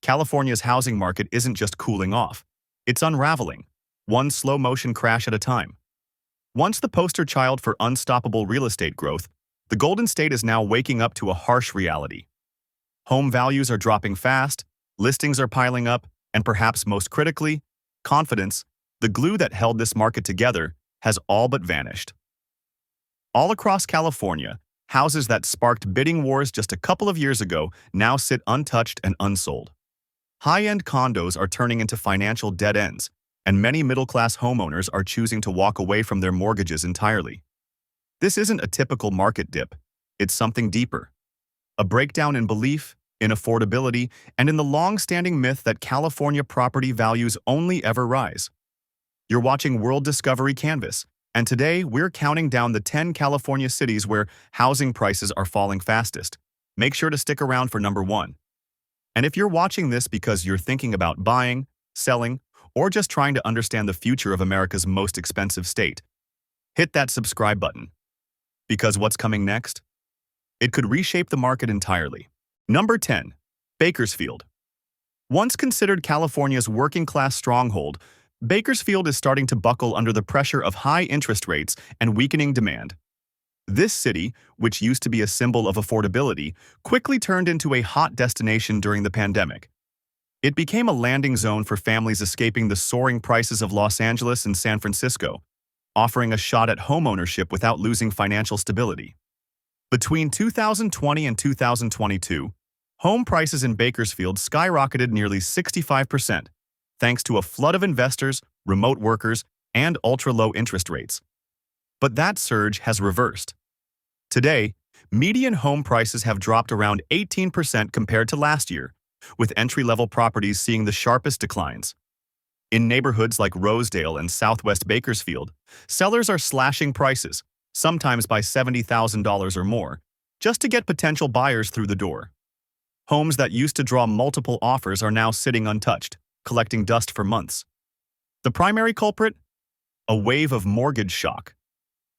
California's housing market isn't just cooling off. It's unraveling, one slow-motion crash at a time. Once the poster child for unstoppable real estate growth, the Golden State is now waking up to a harsh reality. Home values are dropping fast, listings are piling up, and perhaps most critically, confidence, the glue that held this market together, has all but vanished. All across California, houses that sparked bidding wars just a couple of years ago now sit untouched and unsold. High-end condos are turning into financial dead ends, and many middle-class homeowners are choosing to walk away from their mortgages entirely. This isn't a typical market dip, it's something deeper. A breakdown in belief, in affordability, and in the long-standing myth that California property values only ever rise. You're watching World Discovery Canvas, and today we're counting down the 10 California cities where housing prices are falling fastest. Make sure to stick around for number 1. And if you're watching this because you're thinking about buying, selling, or just trying to understand the future of America's most expensive state, hit that subscribe button. Because what's coming next? It could reshape the market entirely. Number 10. Bakersfield. Once considered California's working-class stronghold, Bakersfield is starting to buckle under the pressure of high interest rates and weakening demand. This city, which used to be a symbol of affordability, quickly turned into a hot destination during the pandemic. It became a landing zone for families escaping the soaring prices of Los Angeles and San Francisco, offering a shot at homeownership without losing financial stability. Between 2020 and 2022, home prices in Bakersfield skyrocketed nearly 65%, thanks to a flood of investors, remote workers, and ultra-low interest rates. But that surge has reversed. Today, median home prices have dropped around 18% compared to last year, with entry-level properties seeing the sharpest declines. In neighborhoods like Rosedale and Southwest Bakersfield, sellers are slashing prices, sometimes by $70,000 or more, just to get potential buyers through the door. Homes that used to draw multiple offers are now sitting untouched, collecting dust for months. The primary culprit? A wave of mortgage shock.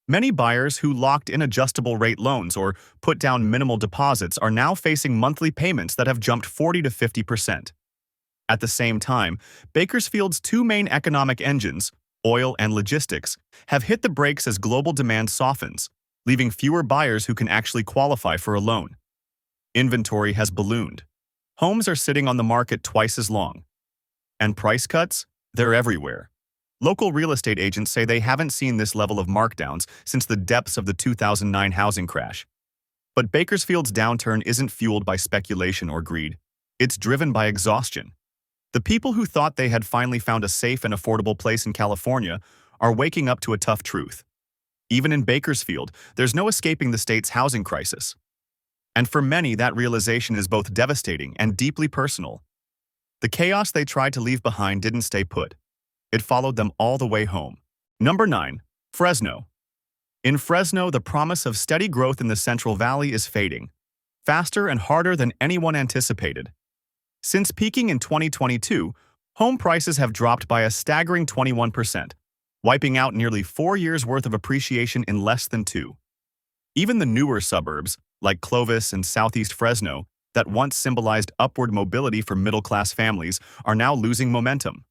Many buyers who locked in adjustable-rate loans or put down minimal deposits are now facing monthly payments that have jumped 40 to 50%. At the same time, Bakersfield's two main economic engines, oil and logistics, have hit the brakes as global demand softens, leaving fewer buyers who can actually qualify for a loan. Inventory has ballooned. Homes are sitting on the market twice as long. And price cuts? They're everywhere. Local real estate agents say they haven't seen this level of markdowns since the depths of the 2009 housing crash. But Bakersfield's downturn isn't fueled by speculation or greed. It's driven by exhaustion. The people who thought they had finally found a safe and affordable place in California are waking up to a tough truth. Even in Bakersfield, there's no escaping the state's housing crisis. And for many, that realization is both devastating and deeply personal. The chaos they tried to leave behind didn't stay put. It followed them all the way home. Number 9. Fresno. In Fresno, the promise of steady growth in the Central Valley is fading, faster and harder than anyone anticipated. Since peaking in 2022, home prices have dropped by a staggering 21%, wiping out nearly 4 years' worth of appreciation in less than 2. Even the newer suburbs, like Clovis and Southeast Fresno, that once symbolized upward mobility for middle-class families, are now losing momentum.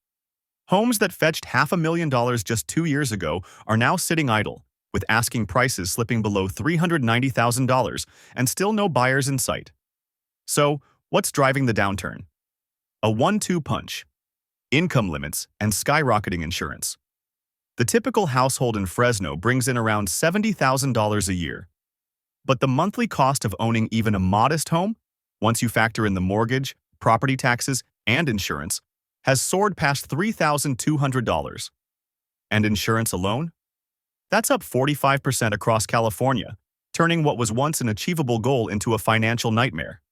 Homes that fetched $500,000 just 2 years ago are now sitting idle, with asking prices slipping below $390,000 and still no buyers in sight. So, what's driving the downturn? A 1-2 punch: income limits and skyrocketing insurance. The typical household in Fresno brings in around $70,000 a year. But the monthly cost of owning even a modest home, once you factor in the mortgage, property taxes, and insurance, has soared past $3,200. And insurance alone? That's up 45% across California, turning what was once an achievable goal into a financial nightmare.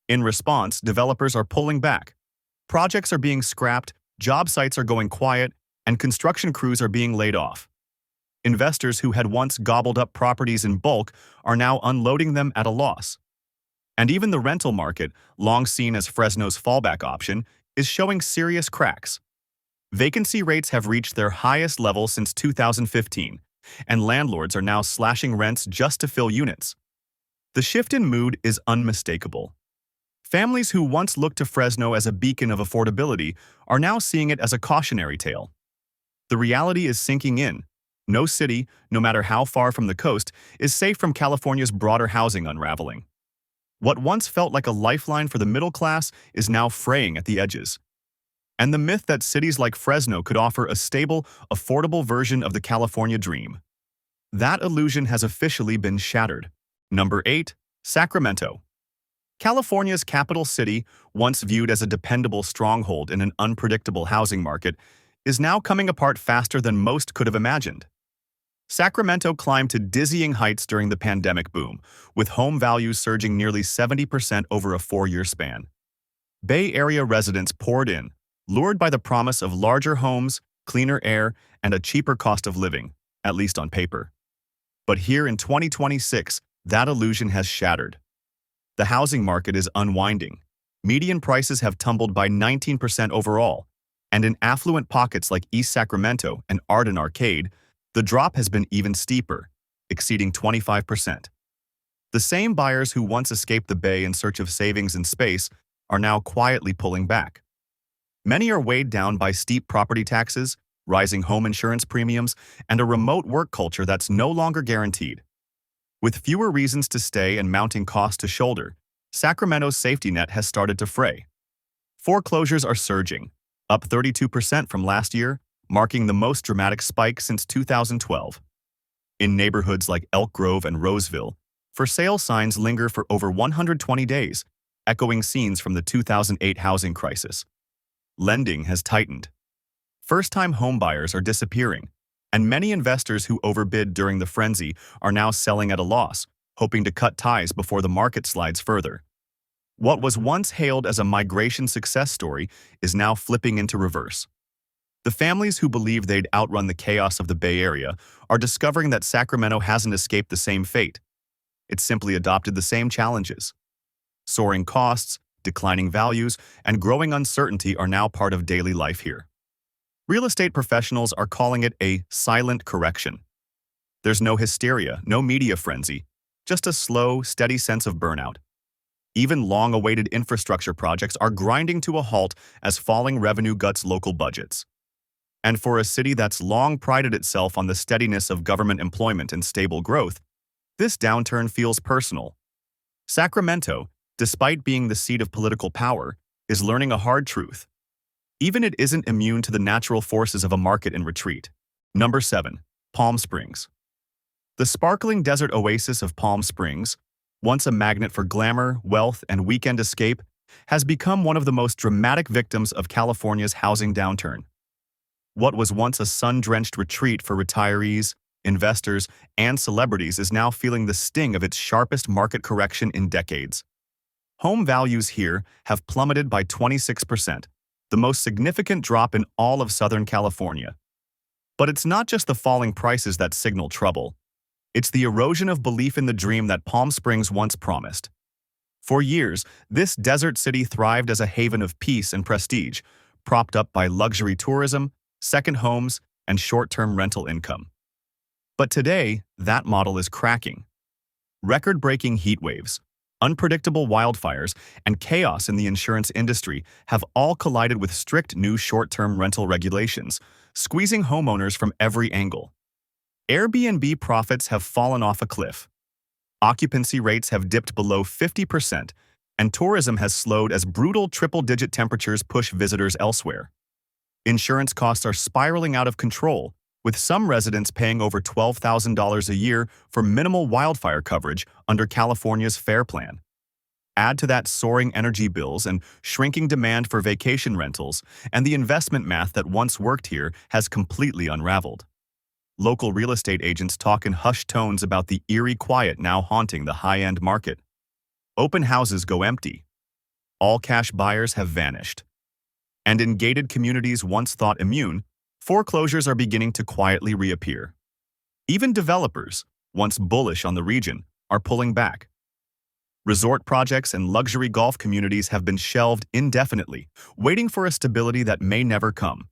In response, developers are pulling back. Projects are being scrapped, job sites are going quiet, and construction crews are being laid off. Investors who had once gobbled up properties in bulk are now unloading them at a loss. And even the rental market, long seen as Fresno's fallback option, is showing serious cracks. Vacancy rates have reached their highest level since 2015, and landlords are now slashing rents just to fill units. The shift in mood is unmistakable. Families who once looked to Fresno as a beacon of affordability are now seeing it as a cautionary tale. The reality is sinking in. No city, no matter how far from the coast, is safe from California's broader housing unraveling. What once felt like a lifeline for the middle class is now fraying at the edges. And the myth that cities like Fresno could offer a stable, affordable version of the California dream. That illusion has officially been shattered. Number 8. Sacramento. California's capital city, once viewed as a dependable stronghold in an unpredictable housing market, is now coming apart faster than most could have imagined. Sacramento climbed to dizzying heights during the pandemic boom, with home values surging nearly 70% over a 4-year span. Bay Area residents poured in, lured by the promise of larger homes, cleaner air, and a cheaper cost of living, at least on paper. But here in 2026, that illusion has shattered. The housing market is unwinding. Median prices have tumbled by 19% overall, and in affluent pockets like East Sacramento and Arden Arcade, the drop has been even steeper, exceeding 25%. The same buyers who once escaped the Bay in search of savings and space are now quietly pulling back. Many are weighed down by steep property taxes, rising home insurance premiums, and a remote work culture that's no longer guaranteed. With fewer reasons to stay and mounting costs to shoulder, Sacramento's safety net has started to fray. Foreclosures are surging, up 32% from last year, marking the most dramatic spike since 2012. In neighborhoods like Elk Grove and Roseville, for sale signs linger for over 120 days, echoing scenes from the 2008 housing crisis. Lending has tightened. First-time homebuyers are disappearing, and many investors who overbid during the frenzy are now selling at a loss, hoping to cut ties before the market slides further. What was once hailed as a migration success story is now flipping into reverse. The families who believed they'd outrun the chaos of the Bay Area are discovering that Sacramento hasn't escaped the same fate. It's simply adopted the same challenges. Soaring costs, declining values, and growing uncertainty are now part of daily life here. Real estate professionals are calling it a silent correction. There's no hysteria, no media frenzy, just a slow, steady sense of burnout. Even long-awaited infrastructure projects are grinding to a halt as falling revenue guts local budgets. And for a city that's long prided itself on the steadiness of government employment and stable growth, this downturn feels personal. Sacramento, despite being the seat of political power, is learning a hard truth. Even it isn't immune to the natural forces of a market in retreat. Number 7. Palm Springs. The sparkling desert oasis of Palm Springs, once a magnet for glamour, wealth, and weekend escape, has become one of the most dramatic victims of California's housing downturn. What was once a sun-drenched retreat for retirees, investors, and celebrities is now feeling the sting of its sharpest market correction in decades. Home values here have plummeted by 26%, the most significant drop in all of Southern California. But it's not just the falling prices that signal trouble. It's the erosion of belief in the dream that Palm Springs once promised. For years, this desert city thrived as a haven of peace and prestige, propped up by luxury tourism, second homes, and short-term rental income. But today, that model is cracking. Record-breaking heat waves, unpredictable wildfires, and chaos in the insurance industry have all collided with strict new short-term rental regulations, squeezing homeowners from every angle. Airbnb profits have fallen off a cliff. Occupancy rates have dipped below 50%, and tourism has slowed as brutal triple-digit temperatures push visitors elsewhere. Insurance costs are spiraling out of control, with some residents paying over $12,000 a year for minimal wildfire coverage under California's FAIR Plan. Add to that soaring energy bills and shrinking demand for vacation rentals, and the investment math that once worked here has completely unraveled. Local real estate agents talk in hushed tones about the eerie quiet now haunting the high-end market. Open houses go empty. All cash buyers have vanished. And in gated communities once thought immune, foreclosures are beginning to quietly reappear. Even developers, once bullish on the region, are pulling back. Resort projects and luxury golf communities have been shelved indefinitely, waiting for a stability that may never come.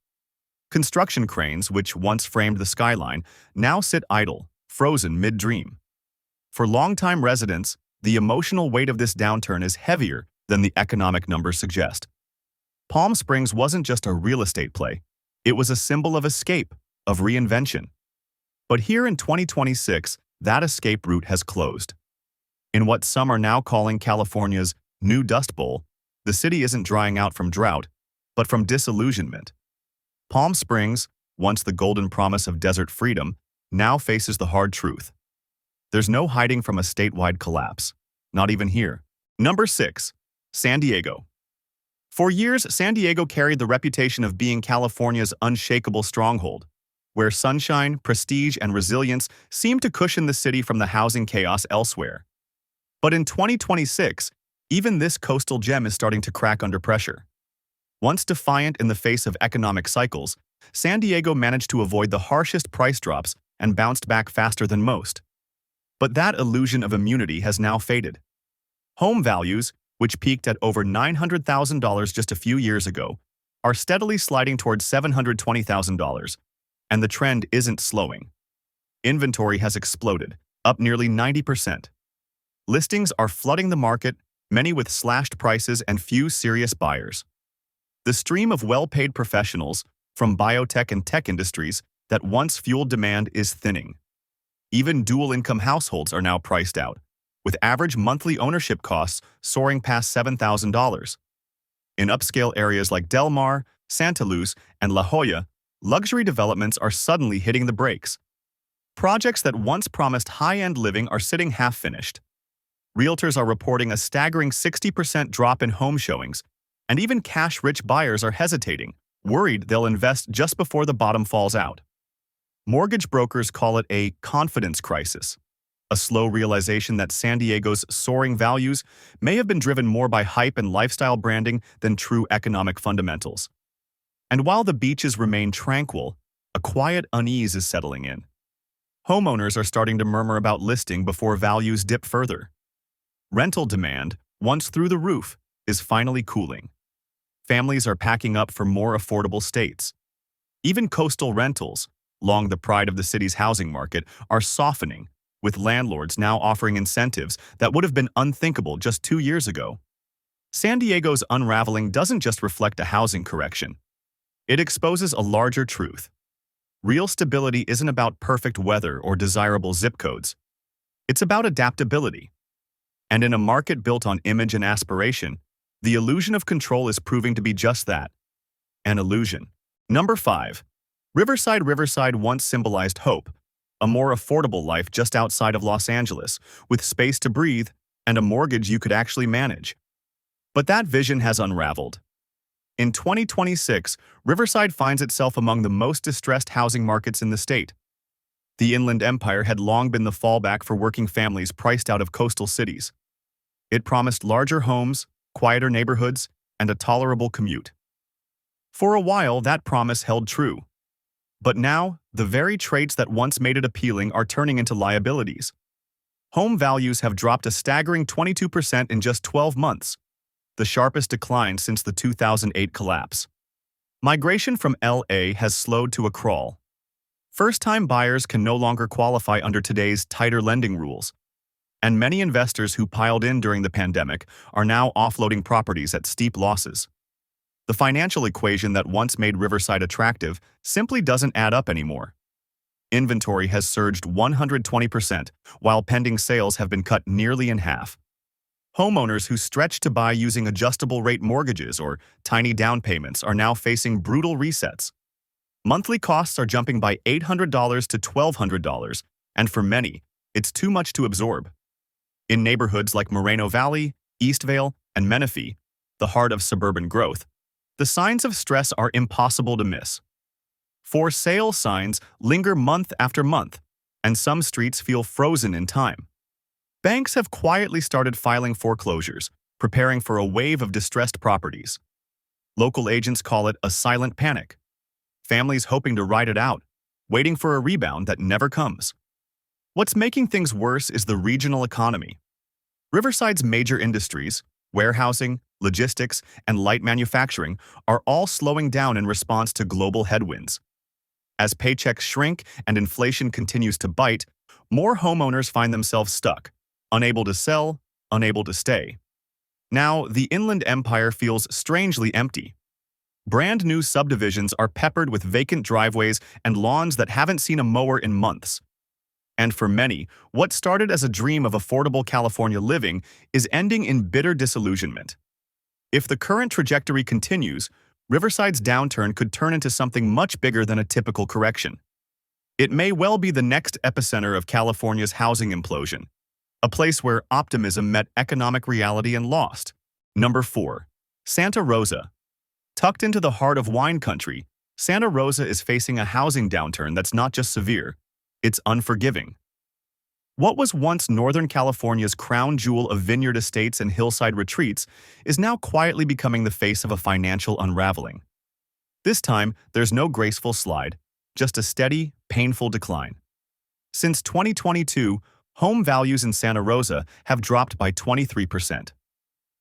Construction cranes, which once framed the skyline, now sit idle, frozen mid-dream. For longtime residents, the emotional weight of this downturn is heavier than the economic numbers suggest. Palm Springs wasn't just a real estate play. It was a symbol of escape, of reinvention. But here in 2026, that escape route has closed. In what some are now calling California's new Dust Bowl, the city isn't drying out from drought, but from disillusionment. Palm Springs, once the golden promise of desert freedom, now faces the hard truth. There's no hiding from a statewide collapse, not even here. Number 6. San Diego. For years, San Diego carried the reputation of being California's unshakable stronghold, where sunshine, prestige, and resilience seemed to cushion the city from the housing chaos elsewhere. But in 2026, even this coastal gem is starting to crack under pressure. Once defiant in the face of economic cycles, San Diego managed to avoid the harshest price drops and bounced back faster than most. But that illusion of immunity has now faded. Home values, which peaked at over $900,000 just a few years ago, are steadily sliding towards $720,000, and the trend isn't slowing. Inventory has exploded, up nearly 90%. Listings are flooding the market, many with slashed prices and few serious buyers. The stream of well-paid professionals from biotech and tech industries that once fueled demand is thinning. Even dual-income households are now priced out, with average monthly ownership costs soaring past $7,000. In upscale areas like Del Mar, Santa Luz, and La Jolla, luxury developments are suddenly hitting the brakes. Projects that once promised high-end living are sitting half-finished. Realtors are reporting a staggering 60% drop in home showings, and even cash-rich buyers are hesitating, worried they'll invest just before the bottom falls out. Mortgage brokers call it a confidence crisis, a slow realization that San Diego's soaring values may have been driven more by hype and lifestyle branding than true economic fundamentals. And while the beaches remain tranquil, a quiet unease is settling in. Homeowners are starting to murmur about listing before values dip further. Rental demand, once through the roof, is finally cooling. Families are packing up for more affordable states. Even coastal rentals, long the pride of the city's housing market, are softening, with landlords now offering incentives that would have been unthinkable just 2 years ago. San Diego's unraveling doesn't just reflect a housing correction. It exposes a larger truth. Real stability isn't about perfect weather or desirable zip codes. It's about adaptability. And in a market built on image and aspiration, the illusion of control is proving to be just that, an illusion. Number 5. Riverside. Riverside once symbolized hope, a more affordable life just outside of Los Angeles, with space to breathe and a mortgage you could actually manage. But that vision has unraveled. In 2026, Riverside finds itself among the most distressed housing markets in the state. The Inland Empire had long been the fallback for working families priced out of coastal cities. It promised larger homes, quieter neighborhoods, and a tolerable commute. For a while, that promise held true. But now, the very traits that once made it appealing are turning into liabilities. Home values have dropped a staggering 22% in just 12 months, the sharpest decline since the 2008 collapse. Migration from LA has slowed to a crawl. First-time buyers can no longer qualify under today's tighter lending rules, and many investors who piled in during the pandemic are now offloading properties at steep losses. The financial equation that once made Riverside attractive simply doesn't add up anymore. Inventory has surged 120%, while pending sales have been cut nearly in half. Homeowners who stretched to buy using adjustable-rate mortgages or tiny down payments are now facing brutal resets. Monthly costs are jumping by $800 to $1,200, and for many, it's too much to absorb. In neighborhoods like Moreno Valley, Eastvale, and Menifee, the heart of suburban growth, the signs of stress are impossible to miss. For sale signs linger month after month, and some streets feel frozen in time. Banks have quietly started filing foreclosures, preparing for a wave of distressed properties. Local agents call it a silent panic. Families hoping to ride it out, waiting for a rebound that never comes. What's making things worse is the regional economy. Riverside's major industries, warehousing, logistics, and light manufacturing, are all slowing down in response to global headwinds. As paychecks shrink and inflation continues to bite, more homeowners find themselves stuck, unable to sell, unable to stay. Now, the Inland Empire feels strangely empty. Brand new subdivisions are peppered with vacant driveways and lawns that haven't seen a mower in months. And for many, what started as a dream of affordable California living is ending in bitter disillusionment. If the current trajectory continues, Riverside's downturn could turn into something much bigger than a typical correction. It may well be the next epicenter of California's housing implosion, a place where optimism met economic reality and lost. Number 4. Santa Rosa. Tucked into the heart of wine country, Santa Rosa is facing a housing downturn that's not just severe, it's unforgiving. What was once Northern California's crown jewel of vineyard estates and hillside retreats is now quietly becoming the face of a financial unraveling. This time, there's no graceful slide, just a steady, painful decline. Since 2022, home values in Santa Rosa have dropped by 23%.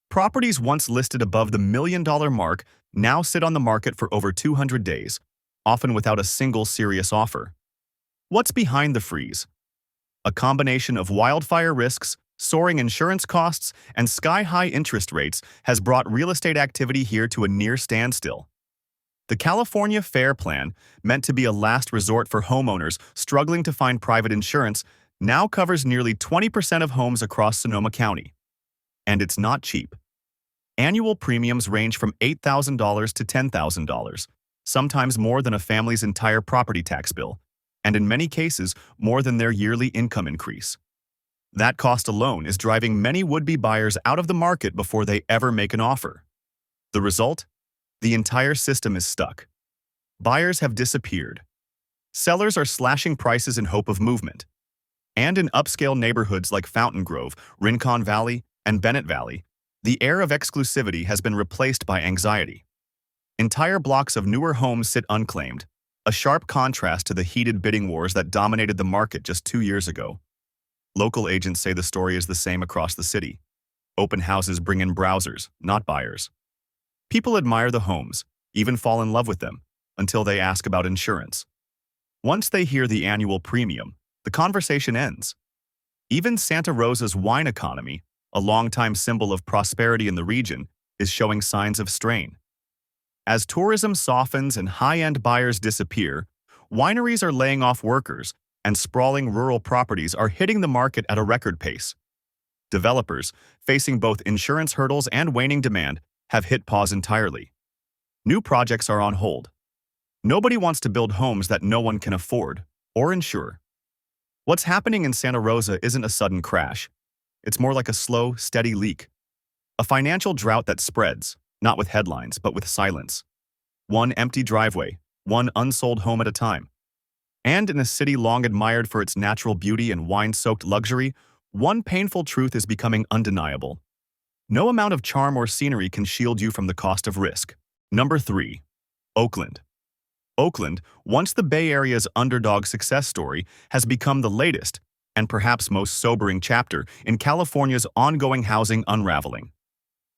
Properties once listed above the $1 million mark now sit on the market for over 200 days, often without a single serious offer. What's behind the freeze? A combination of wildfire risks, soaring insurance costs, and sky-high interest rates has brought real estate activity here to a near standstill. The California FAIR Plan, meant to be a last resort for homeowners struggling to find private insurance, now covers nearly 20% of homes across Sonoma County. And it's not cheap. Annual premiums range from $8,000 to $10,000, sometimes more than a family's entire property tax bill, and in many cases, more than their yearly income increase. That cost alone is driving many would-be buyers out of the market before they ever make an offer. The result? The entire system is stuck. Buyers have disappeared. Sellers are slashing prices in hope of movement. And in upscale neighborhoods like Fountain Grove, Rincon Valley, and Bennett Valley, the air of exclusivity has been replaced by anxiety. Entire blocks of newer homes sit unclaimed, a sharp contrast to the heated bidding wars that dominated the market just 2 years ago. Local agents say the story is the same across the city. Open houses bring in browsers, not buyers. People admire the homes, even fall in love with them, until they ask about insurance. Once they hear the annual premium, the conversation ends. Even Santa Rosa's wine economy, a longtime symbol of prosperity in the region, is showing signs of strain. As tourism softens and high-end buyers disappear, wineries are laying off workers, and sprawling rural properties are hitting the market at a record pace. Developers, facing both insurance hurdles and waning demand, have hit pause entirely. New projects are on hold. Nobody wants to build homes that no one can afford or insure. What's happening in Santa Rosa isn't a sudden crash. It's more like a slow, steady leak. A financial drought that spreads, not with headlines, but with silence. One empty driveway, one unsold home at a time. And in a city long admired for its natural beauty and wine-soaked luxury, one painful truth is becoming undeniable. No amount of charm or scenery can shield you from the cost of risk. Number 3. Oakland. Oakland, once the Bay Area's underdog success story, has become the latest, and perhaps most sobering chapter in California's ongoing housing unraveling.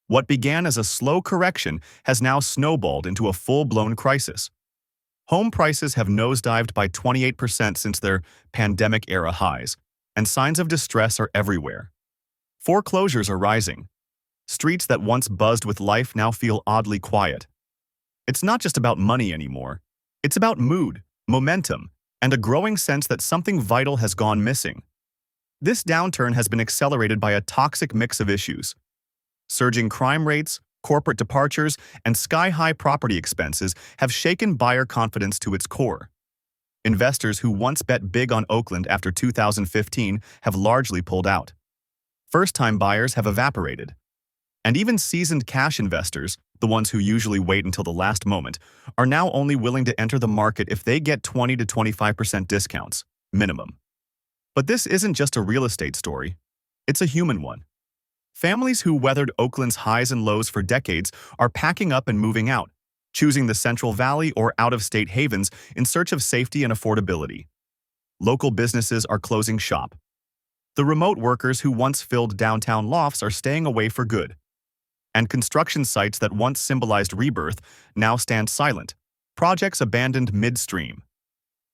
What began as a slow correction has now snowballed into a full-blown crisis. Home prices have nosedived by 28% since their pandemic-era highs, and signs of distress are everywhere. Foreclosures are rising. Streets that once buzzed with life now feel oddly quiet. It's not just about money anymore. It's about mood, momentum, and a growing sense that something vital has gone missing. This downturn has been accelerated by a toxic mix of issues. Surging crime rates, corporate departures, and sky-high property expenses have shaken buyer confidence to its core. Investors who once bet big on Oakland after 2015 have largely pulled out. First-time buyers have evaporated. And even seasoned cash investors, the ones who usually wait until the last moment, are now only willing to enter the market if they get 20 to 25% discounts, minimum. But this isn't just a real estate story. It's a human one. Families who weathered Oakland's highs and lows for decades are packing up and moving out, choosing the Central Valley or out-of-state havens in search of safety and affordability. Local businesses are closing shop. The remote workers who once filled downtown lofts are staying away for good. And construction sites that once symbolized rebirth now stand silent, projects abandoned midstream.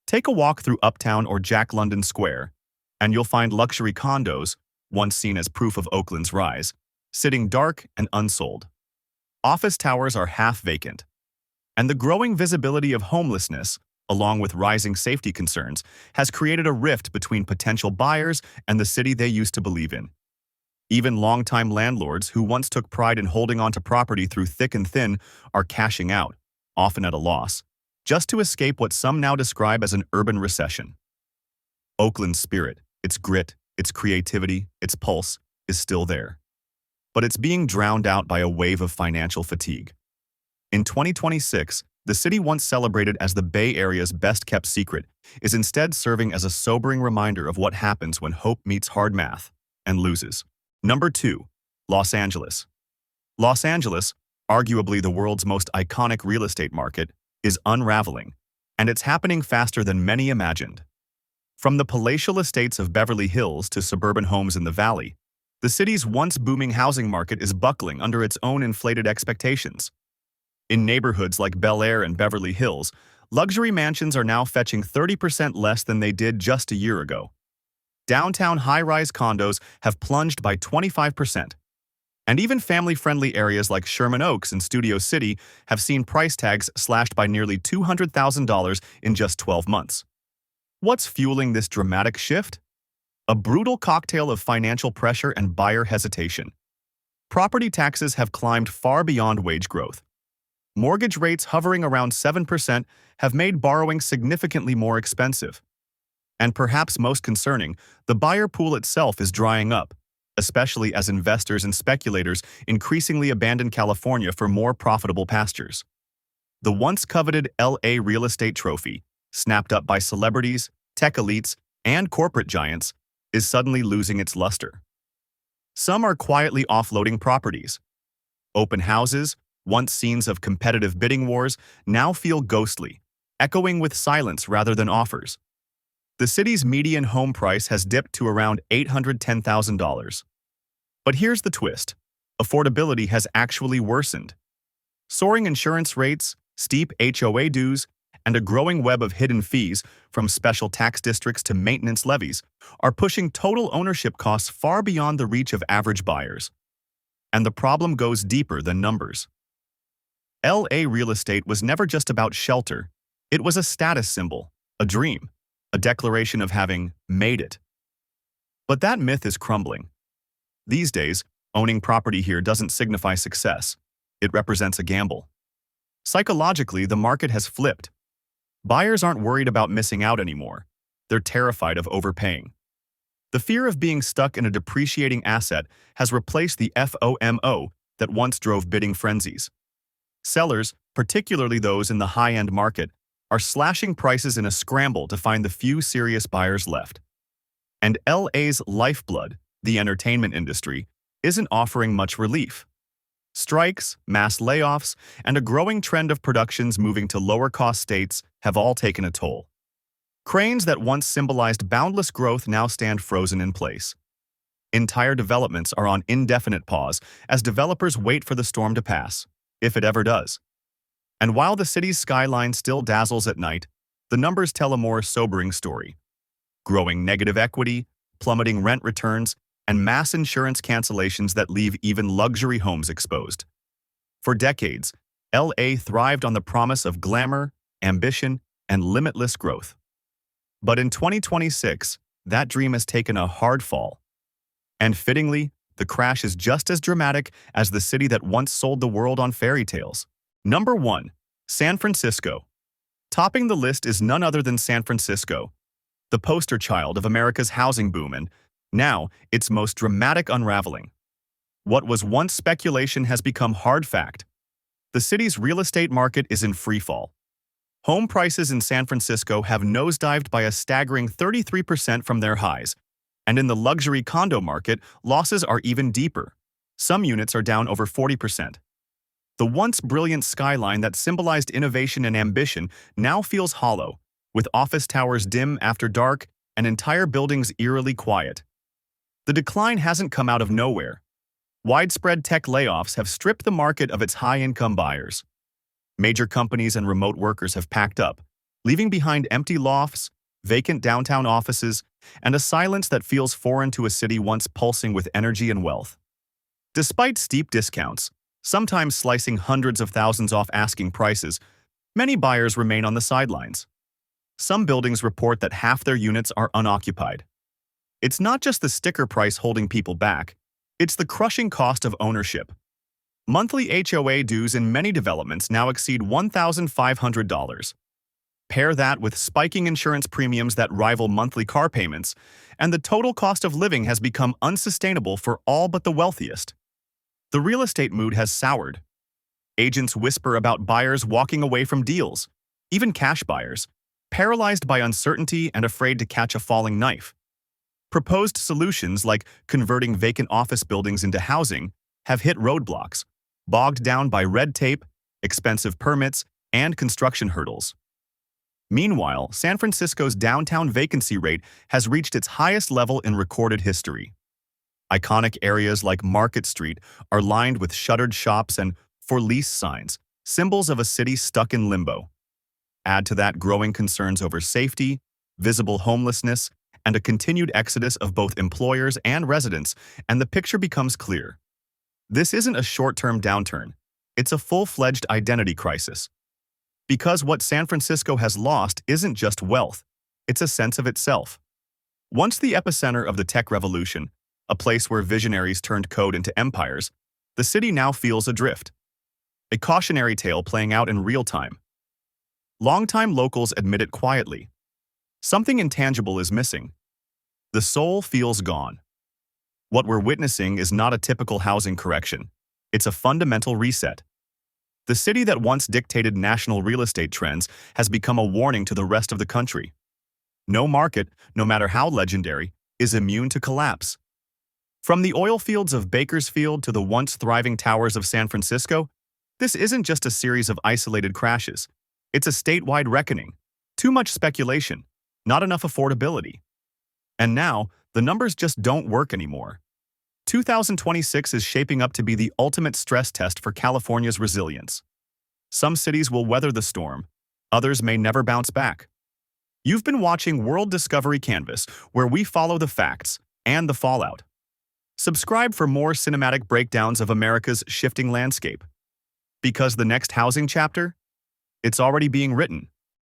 Take a walk through Uptown or Jack London Square, and you'll find luxury condos, once seen as proof of Oakland's rise, sitting dark and unsold. Office towers are half vacant. And the growing visibility of homelessness, along with rising safety concerns, has created a rift between potential buyers and the city they used to believe in. Even longtime landlords who once took pride in holding onto property through thick and thin are cashing out, often at a loss, just to escape what some now describe as an urban recession. Oakland's spirit, its grit, its creativity, its pulse, is still there. But it's being drowned out by a wave of financial fatigue. In 2026, the city once celebrated as the Bay Area's best-kept secret is instead serving as a sobering reminder of what happens when hope meets hard math and loses. Number 2. Los Angeles. Los Angeles, arguably the world's most iconic real estate market, is unraveling, and it's happening faster than many imagined. From the palatial estates of Beverly Hills to suburban homes in the valley, the city's once booming housing market is buckling under its own inflated expectations. In neighborhoods like Bel Air and Beverly Hills, luxury mansions are now fetching 30% less than they did just a year ago. Downtown high-rise condos have plunged by 25%. And even family-friendly areas like Sherman Oaks and Studio City have seen price tags slashed by nearly $200,000 in just 12 months. What's fueling this dramatic shift? A brutal cocktail of financial pressure and buyer hesitation. Property taxes have climbed far beyond wage growth. Mortgage rates hovering around 7% have made borrowing significantly more expensive. And perhaps most concerning, the buyer pool itself is drying up, especially as investors and speculators increasingly abandon California for more profitable pastures. The once coveted LA real estate trophy, snapped up by celebrities, tech elites, and corporate giants, is suddenly losing its luster. Some are quietly offloading properties. Open houses, once scenes of competitive bidding wars, now feel ghostly, echoing with silence rather than offers. The city's median home price has dipped to around $810,000. But here's the twist. Affordability has actually worsened. Soaring insurance rates, steep HOA dues, and a growing web of hidden fees, from special tax districts to maintenance levies, are pushing total ownership costs far beyond the reach of average buyers. And the problem goes deeper than numbers. LA real estate was never just about shelter. It was a status symbol, a dream, a declaration of having made it. But that myth is crumbling. These days, owning property here doesn't signify success. It represents a gamble. Psychologically, the market has flipped. Buyers aren't worried about missing out anymore. They're terrified of overpaying. The fear of being stuck in a depreciating asset has replaced the FOMO that once drove bidding frenzies. Sellers, particularly those in the high-end market, are slashing prices in a scramble to find the few serious buyers left. And LA's lifeblood, the entertainment industry, isn't offering much relief. Strikes, mass layoffs, and a growing trend of productions moving to lower-cost states have all taken a toll. Cranes that once symbolized boundless growth now stand frozen in place. Entire developments are on indefinite pause as developers wait for the storm to pass, if it ever does. And while the city's skyline still dazzles at night, the numbers tell a more sobering story. Growing negative equity, plummeting rent returns, and mass insurance cancellations that leave even luxury homes exposed. For decades, LA thrived on the promise of glamour, ambition, and limitless growth. But in 2026, that dream has taken a hard fall. And fittingly, the crash is just as dramatic as the city that once sold the world on fairy tales. Number 1. San Francisco. Topping the list is none other than San Francisco, the poster child of America's housing boom and, now, its most dramatic unraveling. What was once speculation has become hard fact. The city's real estate market is in freefall. Home prices in San Francisco have nosedived by a staggering 33% from their highs, and in the luxury condo market, losses are even deeper. Some units are down over 40%. The once brilliant skyline that symbolized innovation and ambition now feels hollow, with office towers dim after dark and entire buildings eerily quiet. The decline hasn't come out of nowhere. Widespread tech layoffs have stripped the market of its high-income buyers. Major companies and remote workers have packed up, leaving behind empty lofts, vacant downtown offices, and a silence that feels foreign to a city once pulsing with energy and wealth. Despite steep discounts, sometimes slicing hundreds of thousands off asking prices, many buyers remain on the sidelines. Some buildings report that half their units are unoccupied. It's not just the sticker price holding people back, it's the crushing cost of ownership. Monthly HOA dues in many developments now exceed $1,500. Pair that with spiking insurance premiums that rival monthly car payments, and the total cost of living has become unsustainable for all but the wealthiest. The real estate mood has soured. Agents whisper about buyers walking away from deals, even cash buyers, paralyzed by uncertainty and afraid to catch a falling knife. Proposed solutions like converting vacant office buildings into housing have hit roadblocks, bogged down by red tape, expensive permits, and construction hurdles. Meanwhile, San Francisco's downtown vacancy rate has reached its highest level in recorded history. Iconic areas like Market Street are lined with shuttered shops and for lease signs, symbols of a city stuck in limbo. Add to that growing concerns over safety, visible homelessness, and a continued exodus of both employers and residents, and the picture becomes clear. This isn't a short-term downturn. It's a full-fledged identity crisis. Because what San Francisco has lost isn't just wealth, it's a sense of itself. Once the epicenter of the tech revolution, a place where visionaries turned code into empires, the city now feels adrift. A cautionary tale playing out in real time. Longtime locals admit it quietly. Something intangible is missing. The soul feels gone. What we're witnessing is not a typical housing correction. It's a fundamental reset. The city that once dictated national real estate trends has become a warning to the rest of the country. No market, no matter how legendary, is immune to collapse. From the oil fields of Bakersfield to the once thriving towers of San Francisco, this isn't just a series of isolated crashes. It's a statewide reckoning. Too much speculation, not enough affordability. And now, the numbers just don't work anymore. 2026 is shaping up to be the ultimate stress test for California's resilience. Some cities will weather the storm, others may never bounce back. You've been watching World Discovery Canvas, where we follow the facts and the fallout. Subscribe for more cinematic breakdowns of America's shifting landscape. Because the next housing chapter? It's already being written.